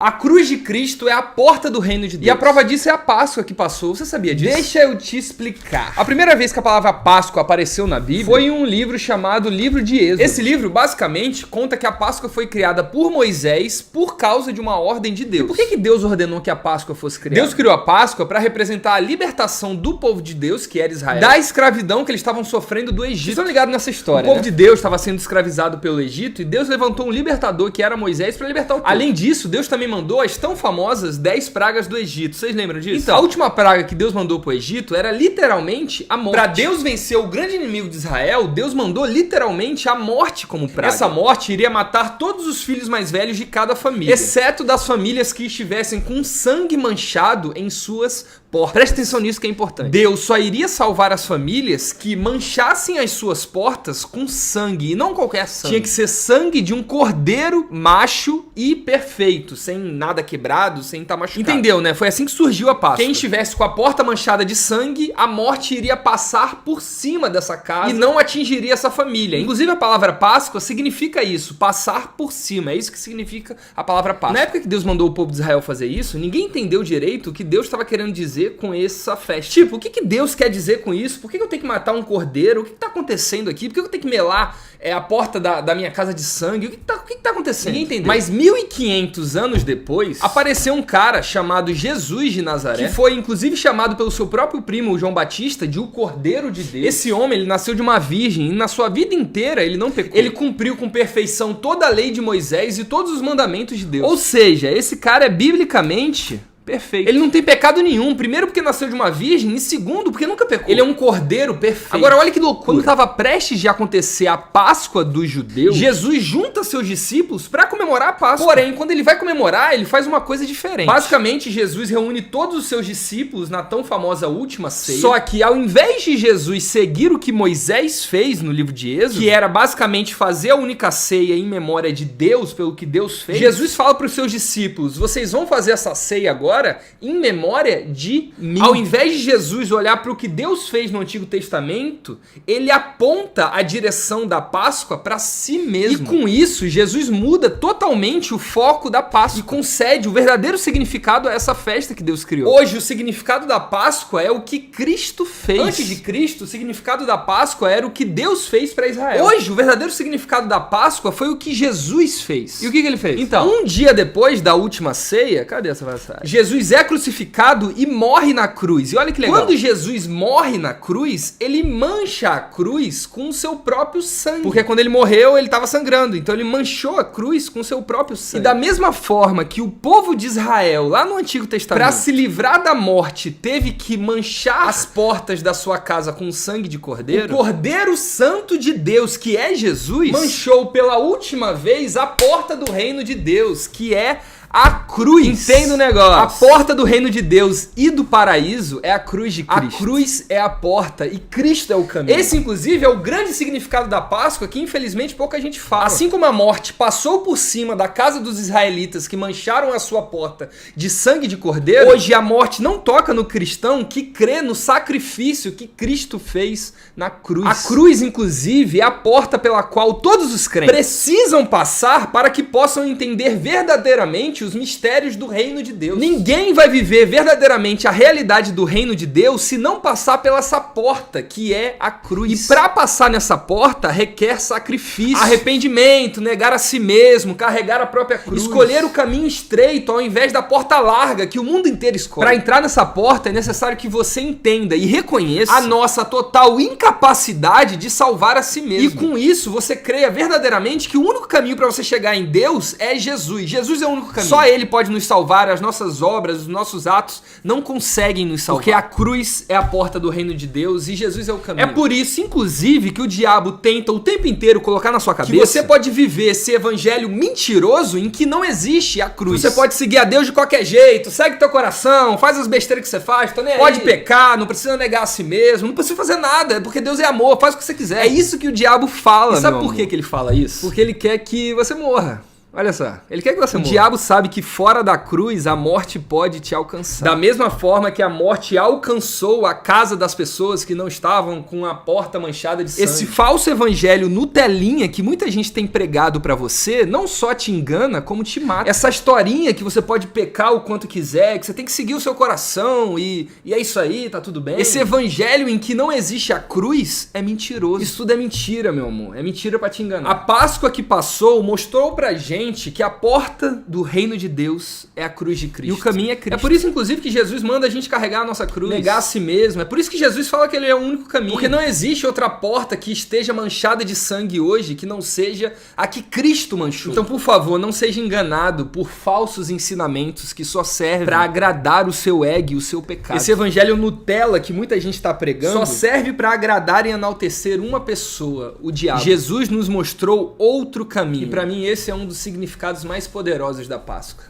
A cruz de Cristo é a porta do reino de Deus. E a prova disso é a Páscoa que passou. Você sabia disso? Deixa eu te explicar. A primeira vez que a palavra Páscoa apareceu na Bíblia foi em um livro chamado Livro de Êxodo. Esse livro, basicamente, conta que a Páscoa foi criada por Moisés por causa de uma ordem de Deus. E por que Deus ordenou que a Páscoa fosse criada? Deus criou a Páscoa para representar a libertação do povo de Deus, que era Israel, da escravidão que eles estavam sofrendo do Egito. Vocês estão ligados nessa história, O povo de Deus estava sendo escravizado pelo Egito e Deus levantou um libertador, que era Moisés, para libertar o povo. Além disso, Deus também mandou as tão famosas 10 pragas do Egito. Vocês lembram disso? Então, a última praga que Deus mandou pro Egito era literalmente a morte. Para Deus vencer o grande inimigo de Israel, Deus mandou literalmente a morte como praga. Essa morte iria matar todos os filhos mais velhos de cada família, exceto das famílias que estivessem com sangue manchado em suas portas. Presta atenção nisso que é importante. Deus só iria salvar as famílias que manchassem as suas portas com sangue, e não qualquer sangue. Tinha que ser sangue de um cordeiro macho e perfeito, sem nada quebrado, sem estar machucado. Entendeu, né? Foi assim que surgiu a Páscoa. Quem estivesse com a porta manchada de sangue, a morte iria passar por cima dessa casa e não atingiria essa família. Inclusive a palavra Páscoa significa isso, passar por cima. É isso que significa a palavra Páscoa. Na época que Deus mandou o povo de Israel fazer isso, ninguém entendeu direito o que Deus estava querendo dizer com essa festa. Tipo, o que Deus quer dizer com isso? Por que eu tenho que matar um cordeiro? O que está acontecendo aqui? Por que eu tenho que melar a porta da minha casa de sangue? O que tá acontecendo? Ninguém entendeu. Mas 1500 anos depois, apareceu um cara chamado Jesus de Nazaré, que foi inclusive chamado pelo seu próprio primo, João Batista, de o Cordeiro de Deus. Esse homem, ele nasceu de uma virgem e na sua vida inteira ele não pecou. Ele cumpriu com perfeição toda a lei de Moisés e todos os mandamentos de Deus. Ou seja, esse cara é biblicamente perfeito. Ele não tem pecado nenhum. Primeiro porque nasceu de uma virgem e segundo porque nunca pecou. Ele é um cordeiro perfeito. Agora olha que loucura. Quando estava prestes de acontecer a Páscoa dos judeus, Jesus junta seus discípulos para comemorar a Páscoa. Porém, quando ele vai comemorar, ele faz uma coisa diferente. Basicamente, Jesus reúne todos os seus discípulos na tão famosa última ceia. Só que ao invés de Jesus seguir o que Moisés fez no livro de Êxodo, que era basicamente fazer a única ceia em memória de Deus, pelo que Deus fez, Jesus fala para os seus discípulos: vocês vão fazer essa ceia agora em memória de mim. Ao invés de Jesus olhar para o que Deus fez no Antigo Testamento, ele aponta a direção da Páscoa para si mesmo. E com isso, Jesus muda totalmente o foco da Páscoa e concede o verdadeiro significado a essa festa que Deus criou. Hoje, o significado da Páscoa é o que Cristo fez. Antes de Cristo, o significado da Páscoa era o que Deus fez para Israel. Hoje, o verdadeiro significado da Páscoa foi o que Jesus fez. E o que ele fez? Então, um dia depois da última ceia, cadê essa passagem? Jesus é crucificado e morre na cruz. E olha que legal. Quando Jesus morre na cruz, ele mancha a cruz com o seu próprio sangue. Porque quando ele morreu, ele estava sangrando. Então ele manchou a cruz com o seu próprio sangue. E da mesma forma que o povo de Israel, lá no Antigo Testamento, para se livrar da morte, teve que manchar as portas da sua casa com sangue de cordeiro, o Cordeiro Santo de Deus, que é Jesus, manchou pela última vez a porta do reino de Deus, que é a cruz. Entenda o negócio. A porta do reino de Deus e do paraíso é a cruz de Cristo. A cruz é a porta e Cristo é o caminho. Esse, inclusive, é o grande significado da Páscoa que, infelizmente, pouca gente fala. Assim como a morte passou por cima da casa dos israelitas que mancharam a sua porta de sangue de cordeiro, hoje a morte não toca no cristão que crê no sacrifício que Cristo fez na cruz. A cruz, inclusive, é a porta pela qual todos os crentes precisam passar para que possam entender verdadeiramente os mistérios do reino de Deus. Ninguém vai viver verdadeiramente a realidade do reino de Deus se não passar pela essa porta, que é a cruz. E para passar nessa porta requer sacrifício, arrependimento, negar a si mesmo, carregar a própria cruz, escolher o caminho estreito ao invés da porta larga que o mundo inteiro escolhe. Para entrar nessa porta é necessário que você entenda e reconheça a nossa total incapacidade de salvar a si mesmo. E com isso você creia verdadeiramente que o único caminho para você chegar em Deus é Jesus. Jesus é o único caminho. Só ele pode nos salvar, as nossas obras, os nossos atos não conseguem nos salvar. Porque a cruz é a porta do reino de Deus e Jesus é o caminho. É por isso, inclusive, que o diabo tenta o tempo inteiro colocar na sua cabeça que você pode viver esse evangelho mentiroso em que não existe a cruz. Você pode seguir a Deus de qualquer jeito, segue teu coração, faz as besteiras que você faz, tá nem aí. Pode pecar, não precisa negar a si mesmo, não precisa fazer nada, porque Deus é amor, faz o que você quiser. É isso que o diabo fala, e sabe por que ele fala isso? Porque ele quer que você morra. Olha só, ele quer que você morra. O diabo sabe que fora da cruz a morte pode te alcançar. Da mesma forma que a morte alcançou a casa das pessoas que não estavam com a porta manchada de sangue. Esse falso evangelho Nutelinha que muita gente tem pregado pra você, não só te engana, como te mata. Essa historinha que você pode pecar o quanto quiser, que você tem que seguir o seu coração e é isso aí, tá tudo bem. Esse evangelho em que não existe a cruz é mentiroso. Isso tudo é mentira, meu amor. É mentira pra te enganar. A Páscoa que passou mostrou pra gente que a porta do reino de Deus é a cruz de Cristo. E o caminho é Cristo. É por isso, inclusive, que Jesus manda a gente carregar a nossa cruz, negar a si mesmo. É por isso que Jesus fala que ele é o único caminho. Porque não existe outra porta que esteja manchada de sangue hoje que não seja a que Cristo manchou. Então, por favor, não seja enganado por falsos ensinamentos que só servem pra agradar o seu ego e o seu pecado. Esse evangelho Nutella que muita gente tá pregando só serve pra agradar e enaltecer uma pessoa, o diabo. Jesus nos mostrou outro caminho. E pra mim esse é um dos significados mais poderosos da Páscoa.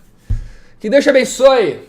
Que Deus te abençoe!